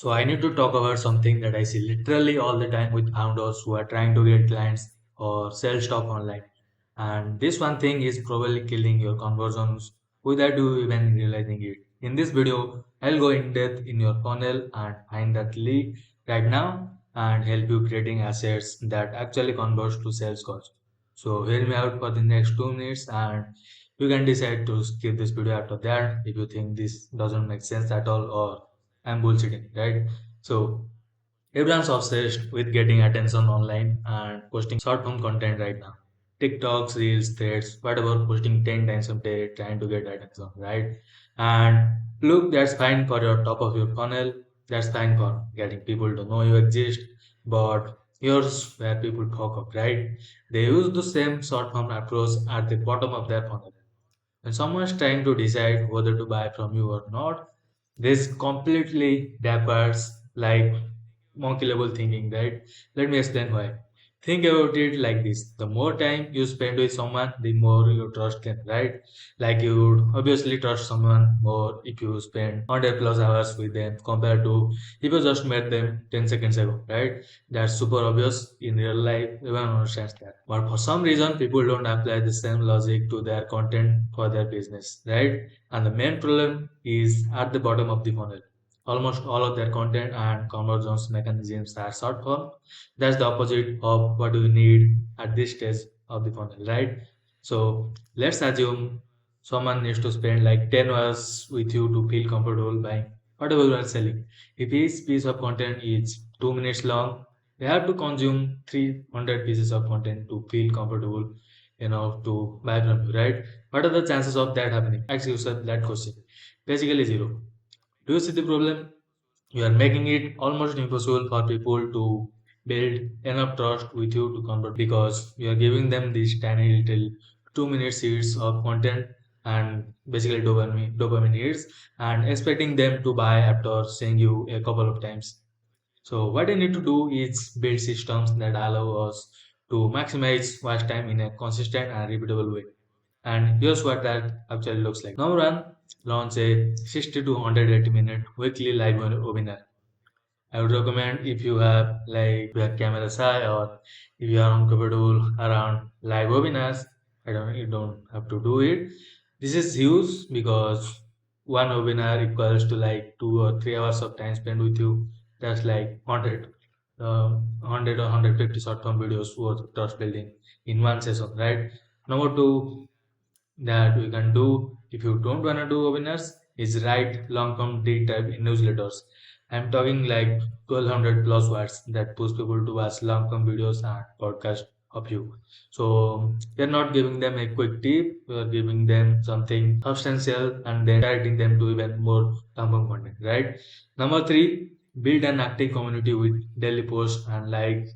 So I need to talk about something that I see literally all the time with founders who are trying to get clients or sell stock online. And this one thing is probably killing your conversions without you even realizing it. In this video, I'll go in depth in your funnel and find that lead right now and help you creating assets that actually converts to sales calls. So hear me out for the next 2 minutes and you can decide to skip this video after that if you think this doesn't make sense at all or I'm bullshitting, right? So everyone's obsessed with getting attention online and posting short form content right now. TikToks, Reels, Threads, whatever, posting 10 times a day trying to get attention, right? And look, that's fine for your top of your funnel. That's fine for getting people to know you exist. But here's where people fuck up, right? They use the same short form approach at the bottom of their funnel. When someone's trying to decide whether to buy from you or not, this completely diverts like monkey level thinking, right? Let me explain why. Think about it like this. The more time you spend with someone, the more you trust them, right? Like you would obviously trust someone more if you spend 100 plus hours with them compared to if you just met them 10 seconds ago, right? That's super obvious in real life, everyone understands that. But for some reason, people don't apply the same logic to their content for their business, right? And the main problem is at the bottom of the funnel. Almost all of their content and conversions mechanisms are short form. That's the opposite of what you need at this stage of the funnel, right? So let's assume someone needs to spend like 10 hours with you to feel comfortable buying whatever you are selling. If each piece of content is 2 minutes long, they have to consume 300 pieces of content to feel comfortable enough to buy from you, right? What are the chances of that happening? Ask yourself that question. Basically, zero. Do you see the problem? You are making it almost impossible for people to build enough trust with you to convert because you are giving them these tiny little 2 minute seeds of content and basically dopamine hits and expecting them to buy after seeing you a couple of times. So what you need to do is build systems that allow us to maximize watch time in a consistent and repeatable way. And here's what that actually looks like. Number one, launch a 60 to 180-minute weekly live webinar. I would recommend if you have like your camera shy or if you are uncomfortable around live webinars, you don't have to do it. This is huge because one webinar equals to like 2 or 3 hours of time spent with you. That's like 100 or 150 short form videos worth of trust building in one session, right? Number two, that we can do if you don't want to do webinars is write long-term deep dive in newsletters. I'm talking like 1200 plus words that push people to watch long-term videos and podcasts of you. So you're not giving them a quick tip, you're giving them something substantial and then directing them to even more long-term content, right? Number three, build an active community with daily posts and like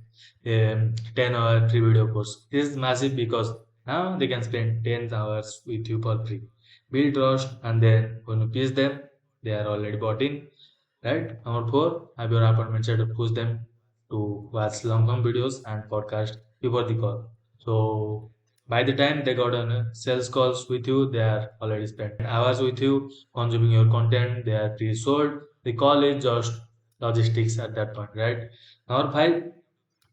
10 or 3 video posts. This is massive because now they can spend 10 hours with you for free. Build trust and then when you pitch them, they are already bought in. Right? Number four, have your appointment set to push them to watch long form videos and podcast before the call. So by the time they got on sales calls with you, they are already spent hours with you, consuming your content, they are pre-sold. The call is just logistics at that point, right? Number five,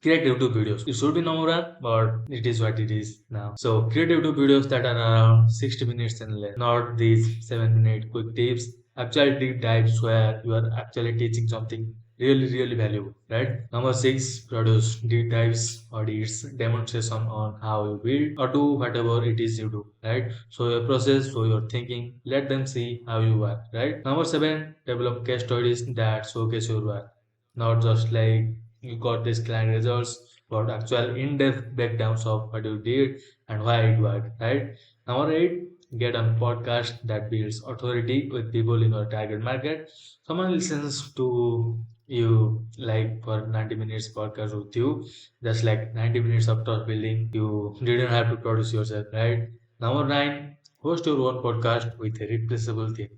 create YouTube videos. It should be number one, but it is what it is now. So create YouTube videos that are around 60 minutes in length, not these 7 minute quick tips. Actual deep dives where you are actually teaching something really valuable, right? Number six, produce deep dives, audits, demonstration on how you build or do whatever it is you do, right? So your process, so your thinking, let them see how you work, right? Number seven, develop case studies that showcase your work, not just like you got these client results, but actual in-depth breakdowns of what you did and why it worked, right? Number eight, get on podcast that builds authority with people in your target market. Someone listens to you like for 90 minutes podcast with you, just like 90 minutes of trust building. You didn't have to produce yourself, right? Number nine, host your own podcast with a replaceable theme.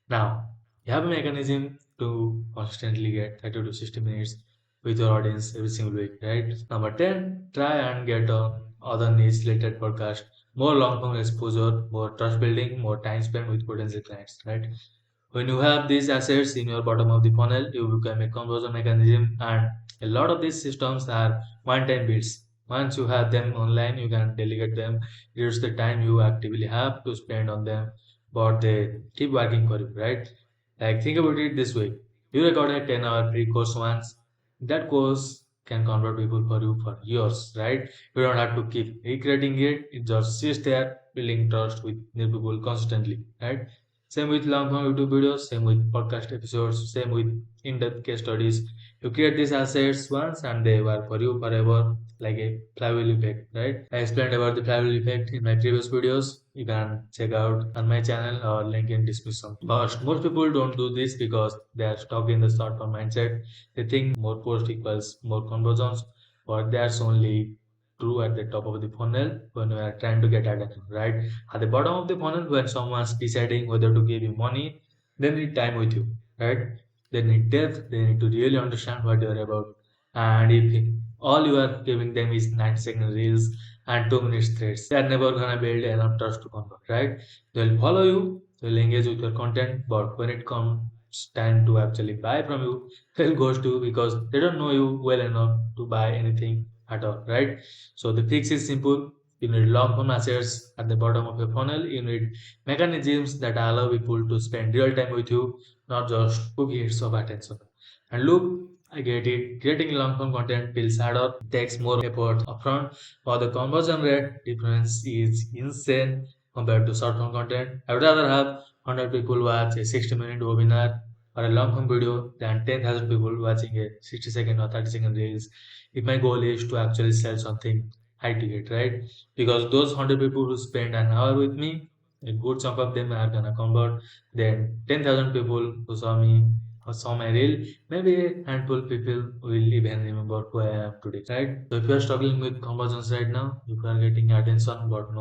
Now, you have a mechanism to constantly get 30 to 60 minutes with your audience every single week, right? Number 10, try and get on other niche related podcast, more long term exposure, more trust building, more time spent with potential clients, right? When you have these assets in your bottom of the funnel, you become a conversion mechanism, and a lot of these systems are one-time builds. Once you have them online, you can delegate them, reduce the time you actively have to spend on them, but they keep working for you, right? Like think about it this way. You record a 10-hour free course once, that course can convert people for you for years, right? You don't have to keep recreating it, it just sits there building trust with new people constantly, right? Same with long form YouTube videos, same with podcast episodes, same with in-depth case studies. You create these assets once and they work for you forever, like a flywheel effect, right? I explained about the flywheel effect in my previous videos. You can check out on my channel or link in description. But most people don't do this because they are stuck in the short-term mindset. They think more post equals more conversions, but that's only true at the top of the funnel when you are trying to get attention, right? At the bottom of the funnel, when someone's deciding whether to give you money, they need time with you, right? They need depth, they need to really understand what you're about. And if all you are giving them is 90-second reels and 2 minutes threads, they are never gonna build enough trust to convert, right? They'll follow you, they'll engage with your content, but when it comes time to actually buy from you, they'll ghost you because they don't know you well enough to buy anything at all, right? So the fix is simple. You need long-form assets at the bottom of your funnel. You need mechanisms that allow people to spend real time with you, not just quick hits of attention. And look, I get it. Creating long-form content feels harder, takes more effort upfront, but the conversion rate difference is insane compared to short-form content. I would rather have 100 people watch a 60-minute webinar or a long-form video than 10,000 people watching a 60-second or 30-second reels if my goal is to actually sell something high ticket, right? Because those 100 people who spend an hour with me, a good chunk of them are gonna convert. Then 10,000 people who saw me or saw my reel, maybe a handful people will even remember who I am today, right? So if you are struggling with conversions right now, if you are getting attention but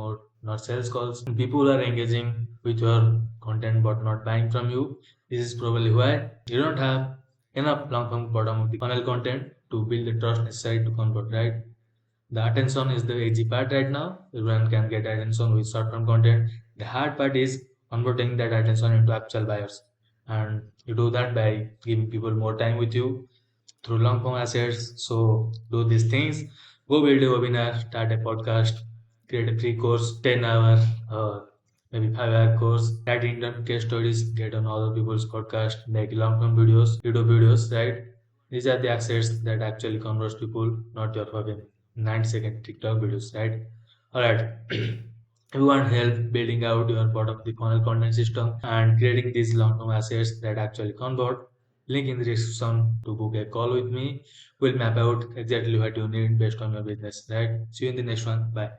not sales calls, and people are engaging with your content but not buying from you, this is probably why you don't have enough long form bottom of the funnel content to build the trust necessary to convert, right? The attention is the easy part right now. Everyone can get attention with short term content. The hard part is converting that attention into actual buyers. And you do that by giving people more time with you through long form assets. So do these things. Go build a webinar, start a podcast, create a free course, 10 hour, maybe 5 hour course, write in case studies, get on other people's podcast, make long form videos, YouTube videos, right? These are the assets that actually converts people, not your fucking 9-second TikTok videos, right? Alright. If you want help building out your bottom of the funnel content system and creating these long term assets that actually convert, link in the description to book a call with me. We'll map out exactly what you need based on your business, right? See you in the next one. Bye.